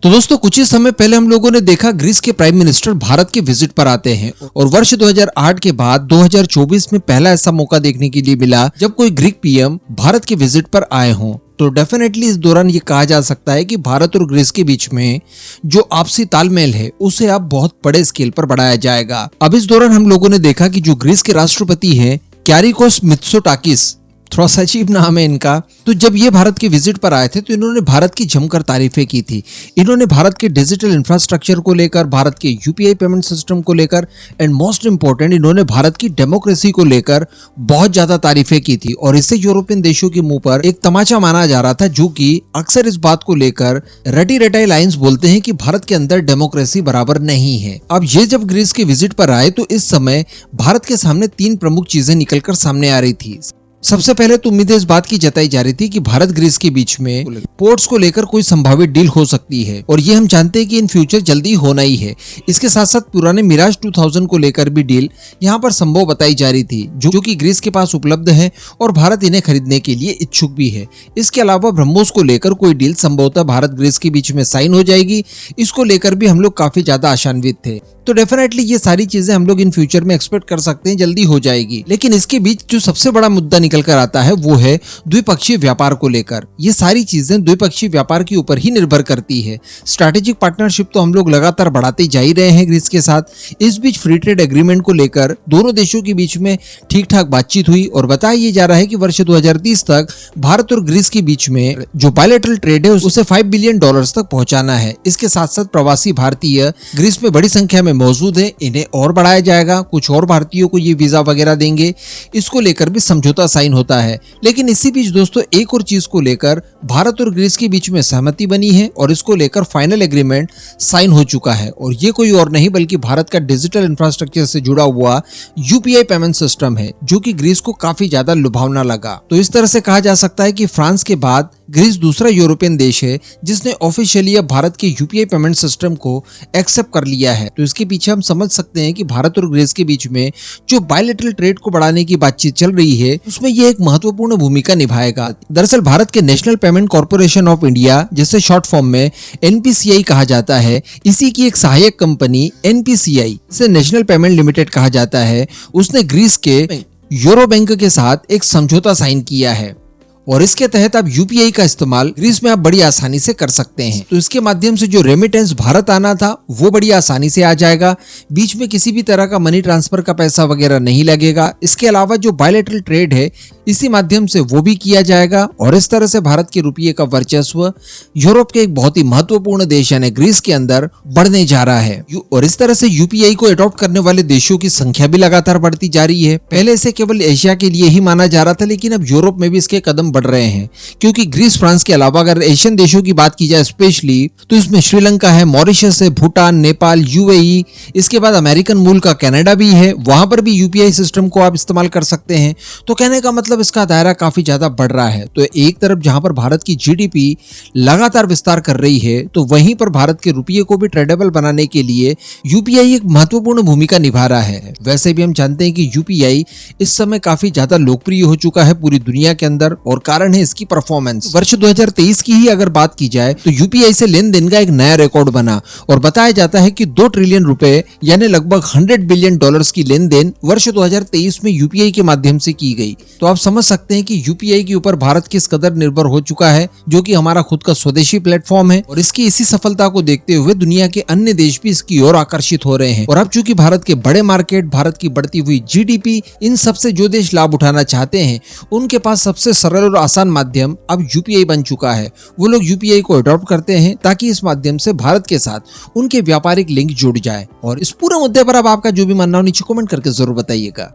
तो दोस्तों कुछ ही समय पहले हम लोगों ने देखा ग्रीस के प्राइम मिनिस्टर भारत के विजिट पर आते हैं और वर्ष 2008 के बाद 2024 में पहला ऐसा मौका देखने के लिए मिला जब कोई ग्रीक पीएम भारत के विजिट पर आए हों। तो डेफिनेटली इस दौरान ये कहा जा सकता है कि भारत और ग्रीस के बीच में जो आपसी तालमेल है उसे अब बहुत बड़े स्केल पर बढ़ाया जाएगा। अब इस दौरान हम लोगों ने देखा कि जो ग्रीस के राष्ट्रपति हैं क्यारिकोस मित्सोटाकिस, थोड़ा सा अजीब नाम है इनका, तो जब ये भारत के विजिट पर आए थे तो इन्होंने भारत की जमकर तारीफें की थी। इन्होंने भारत के डिजिटल इंफ्रास्ट्रक्चर को लेकर, भारत के यूपीआई पेमेंट सिस्टम को लेकर एंड मोस्ट इंपॉर्टेंट इन्होंने भारत की डेमोक्रेसी को लेकर बहुत ज्यादा तारीफें की थी। और इससे यूरोपियन देशों के मुंह पर एक तमाचा माना जा रहा था, जो कि अक्सर इस बात को लेकर रटी रटाई लाइन्स बोलते हैं कि भारत के अंदर डेमोक्रेसी बराबर नहीं है। अब ये जब ग्रीस के विजिट पर आए तो इस समय भारत के सामने तीन प्रमुख चीजें निकलकर सामने आ रही थी। सबसे पहले तो उम्मीदें इस बात की जताई जा रही थी कि भारत ग्रीस के बीच में पोर्ट्स को लेकर कोई संभावित डील हो सकती है और ये हम जानते हैं कि इन फ्यूचर जल्दी होना ही है। इसके साथ साथ पुराने मिराज 2000 को लेकर भी डील यहाँ पर संभव बताई जा रही थी, जो कि ग्रीस के पास उपलब्ध है और भारत इन्हें खरीदने के लिए इच्छुक भी है। इसके अलावा ब्रह्मोस को लेकर कोई डील संभवतः भारत ग्रीस के बीच में साइन हो जाएगी, इसको लेकर भी हम लोग काफी ज्यादा आशान्वित थे। तो डेफिनेटली ये सारी चीजें हम लोग इन फ्यूचर में एक्सपेक्ट कर सकते हैं, जल्दी हो जाएगी। लेकिन इसके बीच जो सबसे बड़ा मुद्दा निकल कर आता है वो है द्विपक्षीय व्यापार को लेकर। ये सारी चीजें द्विपक्षीय व्यापार के ऊपर ही निर्भर करती है। स्ट्रैटेजिक पार्टनरशिप तो हम लोग लगातार बढ़ाते जा ही रहे हैं ग्रीस के साथ। इस बीच फ्री ट्रेड एग्रीमेंट को लेकर दोनों देशों के बीच में ठीक ठाक बातचीत हुई और बताया ये जा रहा है कि वर्ष 2030 तक भारत और ग्रीस के बीच में जो बायलैटरल ट्रेड है उसे $5 बिलियन तक पहुंचाना है। इसके साथ साथ प्रवासी भारतीय ग्रीस में बड़ी संख्या में मौजूद है, इन्हें और बढ़ाया जाएगा। कुछ और भारतीयों को ये वीजा वगैरह देंगे, इसको लेकर भी समझौता साइन होता है। लेकिन इसी बीच दोस्तों एक और चीज को लेकर भारत और ग्रीस के बीच में सहमति बनी है और इसको लेकर फाइनल एग्रीमेंट साइन हो चुका है। और ये कोई और नहीं बल्कि भारत का डिजिटल इंफ्रास्ट्रक्चर से जुड़ा हुआ यूपीआई पेमेंट सिस्टम है, जो कि ग्रीस को काफी ज्यादा लुभावना लगा। तो इस तरह से कहा जा सकता है कि फ्रांस के बाद ग्रीस दूसरा यूरोपियन देश है जिसने ऑफिशियली अब भारत के यूपीआई पेमेंट सिस्टम को एक्सेप्ट कर लिया है। तो इसके पीछे हम समझ सकते हैं कि भारत और ग्रीस के बीच में जो बायलैटरल ट्रेड को बढ़ाने की बातचीत चल रही है उसमें यह एक महत्वपूर्ण भूमिका निभाएगा। दरअसल भारत के national payment corporation of India, जिसे शॉर्ट फॉर्म में एनपीसीआई कहा जाता है, इसी की एक सहायक कंपनी एनपीसीआई से नेशनल पेमेंट लिमिटेड कहा जाता है, उसने ग्रीस के यूरो बैंक के साथ एक समझौता साइन किया है और इसके तहत आप यूपीआई का इस्तेमाल ग्रीस में आप बड़ी आसानी से कर सकते हैं। तो इसके माध्यम से जो रेमिटेंस भारत आना था वो बड़ी आसानी से आ जाएगा। बीच में किसी भी तरह का मनी ट्रांसफर का पैसा वगैरह नहीं लगेगा। इसके अलावा जो बायलैटरल ट्रेड है इसी माध्यम से वो भी किया जाएगा और इस तरह से भारत के रुपये का वर्चस्व यूरोप के एक बहुत ही महत्वपूर्ण देश यानी ग्रीस के अंदर बढ़ने जा रहा है। और इस तरह से यूपीआई को अडॉप्ट करने वाले देशों की संख्या भी लगातार बढ़ती जा रही है। पहले इसे केवल एशिया के लिए ही माना जा रहा था, लेकिन अब यूरोप में भी इसके कदम बढ़ रहे हैं, क्योंकि ग्रीस फ्रांस के अलावा अगर एशियन देशों की बात की जाए स्पेशली, तो इसमें श्रीलंका है, मॉरिशस है, भूटान, नेपाल, यूएई, इसके बाद अमेरिकन मूल का कनाडा भी है। वहां पर भी यूपीआई सिस्टम को आप इस्तेमाल कर सकते हैं। तो कहने का मतलब इसका दायरा काफी ज्यादा बढ़ रहा है। तो एक तरफ जहां पर भारत की जीडीपी लगातार विस्तार कर रही है, तो वहीं पर भारत के रुपये को भी ट्रेडेबल बनाने के लिए यूपीआई एक महत्वपूर्ण भूमिका निभा रहा है। वैसे भी हम जानते हैं कि यूपीआई इस समय काफी ज्यादा लोकप्रिय हो चुका है पूरी दुनिया के अंदर और कारण है इसकी परफॉर्मेंस। वर्ष 2023 की ही अगर बात की जाए तो यूपीआई से लेन देन का एक नया रिकॉर्ड बना और बताया जाता है कि 2 ट्रिलियन रुपए यानी लगभग $100 बिलियन की लेन देन वर्ष 2023 में यूपीआई के माध्यम से की गई। तो आप समझ सकते हैं कि यूपीआई के ऊपर भारत किस कदर निर्भर हो चुका है, जो कि हमारा खुद का स्वदेशी प्लेटफॉर्म है। और इसकी इसी सफलता को देखते हुए दुनिया के अन्य देश भी इसकी ओर आकर्षित हो रहे हैं। और अब चूंकि भारत के बड़े मार्केट, भारत की बढ़ती हुई जीडीपी, इन सबसे जो देश लाभ उठाना चाहते हैं उनके पास सबसे सरल और आसान माध्यम अब यूपीआई बन चुका है। वो लोग यूपीआई को अडॉप्ट करते हैं ताकि इस माध्यम से भारत के साथ उनके व्यापारिक लिंक जुड़ जाए। और इस पूरे मुद्दे पर अब आपका जो भी मानना हो नीचे कमेंट करके जरूर बताइएगा।